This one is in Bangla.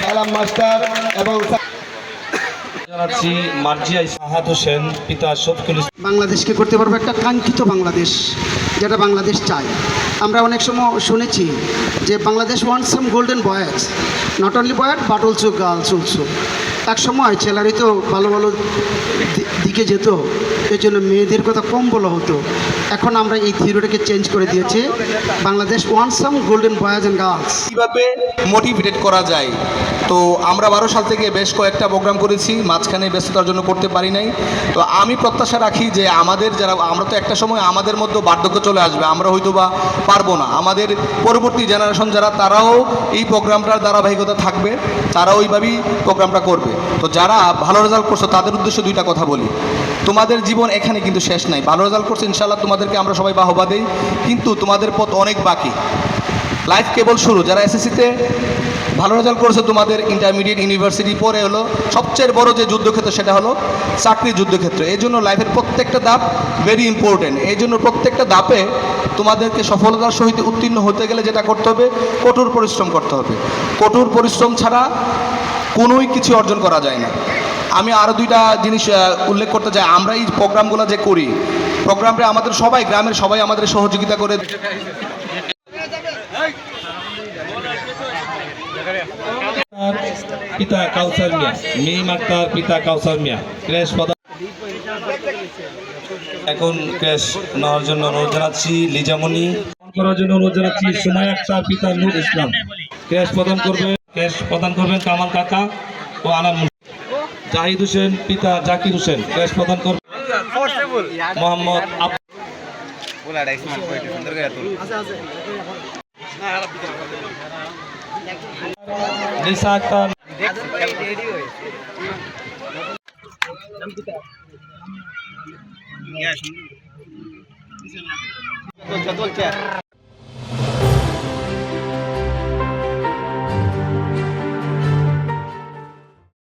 সালাম মাস্টার এবং জানাচ্ছি মার্জিয়া সাহাদ হোসেন পিতা শফিকুল ইসলাম। বাংলাদেশকে করতে পারবো একটা কাঙ্ক্ষিত বাংলাদেশ, যেটা বাংলাদেশ চায়। আমরা অনেক সময় শুনেছি যে Bangladesh want some golden boys, not only boys but also girls also. এক সময় ছেলেরাই তো ভালো ভালো দিকে যেত, এই জন্য মেয়েদের কথা কম বলা হতো। এখন আমরা এই থিওরিটাকে চেঞ্জ করে দিয়েছি, Bangladesh want some golden boys and girls. কীভাবে মোটিভেটেড করা যায়, তো আমরা 12 সাল থেকে বেশ কয়েকটা প্রোগ্রাম করেছি, মাঝখানে ব্যস্ততার জন্য করতে পারি নাই। তো আমি প্রত্যাশা রাখি যে আমাদের যারা, আমরা তো একটা সময় আমাদের মধ্যে বার্ধক্য চলে আসবে, আমরা হয়তো বা পারবো না, আমাদের পরবর্তী জেনারেশন যারা তারাও এই প্রোগ্রামটার ধারাবাহিকতা থাকবে, তারাও ওইভাবেই প্রোগ্রামটা করবে। তো যারা ভালো রেজাল্ট করছো তাদের উদ্দেশ্যে দুইটা কথা বলি, তোমাদের জীবন এখানে কিন্তু শেষ নাই। ভালো রেজাল্ট করছো ইনশাআল্লাহ, তোমাদেরকে আমরা সবাই বাহবা দেই, কিন্তু তোমাদের পথ অনেক বাকি, লাইফ কেবল শুরু। যারা এসএসসিতে ভালো রেজাল্ট করেছে, তোমাদের ইন্টারমিডিয়েট ইউনিভার্সিটি পরে হলো সবচেয়ে বড় যে যুদ্ধক্ষেত্র, সেটা হলো চাকরির যুদ্ধক্ষেত্র। এই জন্য লাইফের প্রত্যেকটা ধাপ ভেরি ইম্পর্টেন্ট। এই জন্য প্রত্যেকটা ধাপে তোমাদেরকে সফলতার সহিত উত্তীর্ণ হতে গেলে যেটা করতে হবে, কঠোর পরিশ্রম করতে হবে। কঠোর পরিশ্রম ছাড়া কোনোই কিছু অর্জন করা যায় না। আমি আরও দুইটা জিনিস উল্লেখ করতে চাই। আমরা এই প্রোগ্রামগুলো যে করি, প্রোগ্রামটা আমাদের সবাই, গ্রামের সবাই আমাদের সহযোগিতা করে। পিতা কাউসার মিয়া, মিম আক্তার পিতা কাউসার মিয়া ক্রেশ প্রদান। এখন ক্রেশ নেওয়ার জন্য অনুরোধ জানাচ্ছি লিজামণি, করার জন্য অনুরোধ জানাচ্ছি সুমাই আক্তার পিতা নূর ইসলাম। ক্রেশ প্রদান করবেন কামাল কাকা ও আনাম জাহিদ হোসেন পিতা জাকির হোসেন। ক্রেশ প্রদান করবেন মোহাম্মদ নিসা আক্তার। চলছে